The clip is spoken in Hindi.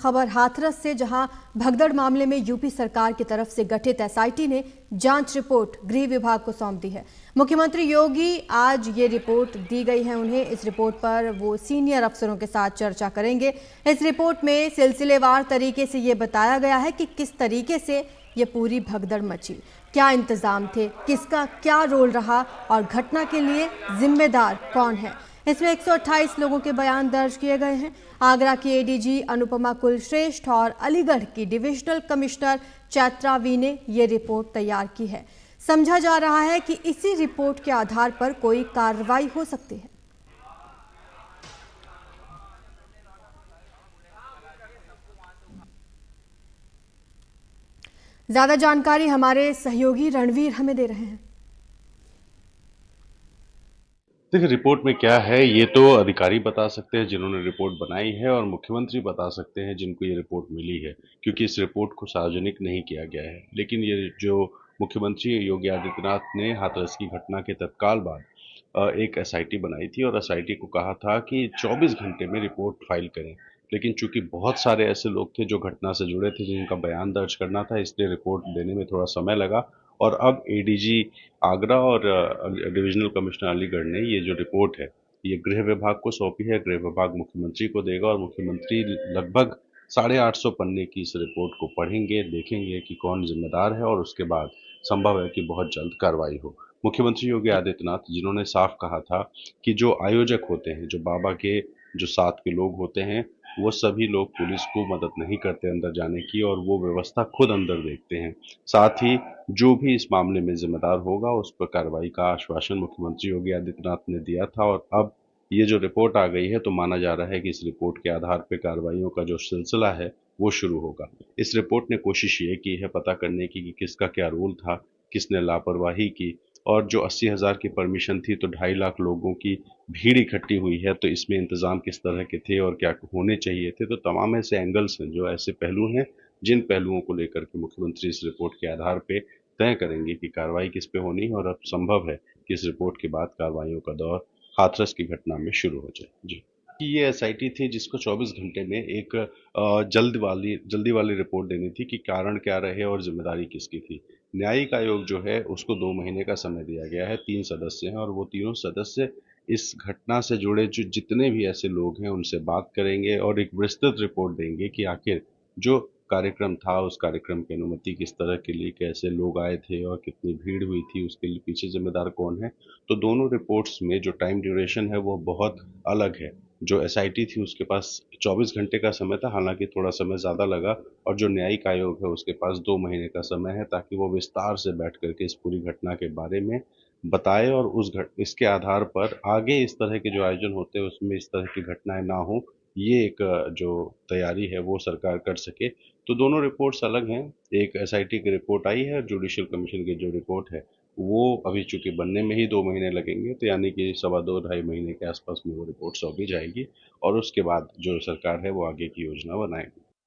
खबर हाथरस से, जहां भगदड़ मामले में यूपी सरकार की तरफ से गठित एसआईटी ने जांच रिपोर्ट गृह विभाग को सौंप दी है। मुख्यमंत्री योगी आज ये रिपोर्ट दी गई है उन्हें। इस रिपोर्ट पर वो सीनियर अफसरों के साथ चर्चा करेंगे। इस रिपोर्ट में सिलसिलेवार तरीके से ये बताया गया है कि किस तरीके से ये पूरी भगदड़ मची, क्या इंतजाम थे, किसका क्या रोल रहा और घटना के लिए जिम्मेदार कौन है। इसमें 128 लोगों के बयान दर्ज किए गए हैं। आगरा की एडीजी अनुपमा कुलश्रेष्ठ और अलीगढ़ की डिविजनल कमिश्नर चैत्रा वी ने ये रिपोर्ट तैयार की है। समझा जा रहा है कि इसी रिपोर्ट के आधार पर कोई कार्रवाई हो सकती है। ज्यादा जानकारी हमारे सहयोगी रणवीर हमें दे रहे हैं। देखिए, रिपोर्ट में क्या है ये तो अधिकारी बता सकते हैं जिन्होंने रिपोर्ट बनाई है, और मुख्यमंत्री बता सकते हैं जिनको ये रिपोर्ट मिली है, क्योंकि इस रिपोर्ट को सार्वजनिक नहीं किया गया है। लेकिन ये जो मुख्यमंत्री योगी आदित्यनाथ ने हाथरस की घटना के तत्काल बाद एक एसआईटी बनाई थी और एसआईटी को कहा था कि 24 घंटे में रिपोर्ट फाइल करें। लेकिन चूंकि बहुत सारे ऐसे लोग थे जो घटना से जुड़े थे, जिनका बयान दर्ज करना था, इसलिए रिपोर्ट देने में थोड़ा समय लगा। और अब एडीजी आगरा और डिविजनल कमिश्नर अलीगढ़ ने ये जो रिपोर्ट है ये गृह विभाग को सौंपी है। गृह विभाग मुख्यमंत्री को देगा और मुख्यमंत्री लगभग 850 पन्ने की इस रिपोर्ट को पढ़ेंगे, देखेंगे कि कौन जिम्मेदार है, और उसके बाद संभव है कि बहुत जल्द कार्रवाई हो। मुख्यमंत्री योगी आदित्यनाथ जिन्होंने साफ कहा था कि जो आयोजक होते हैं, जो बाबा के जो साथ के लोग होते हैं, वो सभी लोग पुलिस को मदद नहीं करते अंदर जाने की, और वो व्यवस्था खुद अंदर देखते हैं। साथ ही जो भी इस मामले में जिम्मेदार होगा उस पर कार्रवाई का आश्वासन मुख्यमंत्री योगी आदित्यनाथ ने दिया था। और अब ये जो रिपोर्ट आ गई है तो माना जा रहा है कि इस रिपोर्ट के आधार पर कार्रवाइयों का जो सिलसिला है वो शुरू होगा। इस रिपोर्ट ने कोशिश ये की है पता करने की कि किसका क्या रोल था, किसने लापरवाही की, और जो 80,000 की परमिशन थी तो 2.5 लाख लोगों की भीड़ इकट्ठी हुई है, तो इसमें इंतजाम किस तरह के थे और क्या होने चाहिए थे। तो तमाम ऐसे एंगल्स हैं, जो ऐसे पहलू हैं, जिन पहलुओं को लेकर के मुख्यमंत्री इस रिपोर्ट के आधार पे तय करेंगे कि कार्रवाई किस पे होनी है। और अब संभव है कि इस रिपोर्ट के बाद कार्रवाइयों का दौर हाथरस की घटना में शुरू हो जाए। जी, ये एसआईटी थी जिसको 24 घंटे में एक जल्दी वाली रिपोर्ट देनी थी कि कारण क्या रहे और जिम्मेदारी किसकी थी। न्यायिक आयोग जो है उसको 2 महीने का समय दिया गया है। 3 सदस्य हैं और वो तीनों सदस्य इस घटना से जुड़े जो जितने भी ऐसे लोग हैं उनसे बात करेंगे और एक विस्तृत रिपोर्ट देंगे कि आखिर जो कार्यक्रम था उस कार्यक्रम की अनुमति किस तरह के लिए, कैसे लोग आए थे और कितनी भीड़ हुई थी, उसके लिए पीछे जिम्मेदार कौन है। तो दोनों रिपोर्ट्स में जो टाइम ड्यूरेशन है वो बहुत अलग है। जो एसआईटी थी उसके पास 24 घंटे का समय था, हालांकि थोड़ा समय ज़्यादा लगा, और जो न्यायिक आयोग है उसके पास 2 महीने का समय है, ताकि वो विस्तार से बैठ करके इस पूरी घटना के बारे में बताए और इसके आधार पर आगे इस तरह के जो आयोजन होते हैं उसमें इस तरह की घटनाएं ना हो, ये एक जो तैयारी है वो सरकार कर सके। तो दोनों रिपोर्ट्स अलग हैं। एक एसआईटी की रिपोर्ट आई है, जुडिशियल कमीशन की जो रिपोर्ट है वो अभी चूंकि बनने में ही 2 महीने लगेंगे, तो यानी कि 2.25 महीने के आसपास में वो रिपोर्ट सौंपी जाएगी, और उसके बाद जो सरकार है वो आगे की योजना बनाएगी।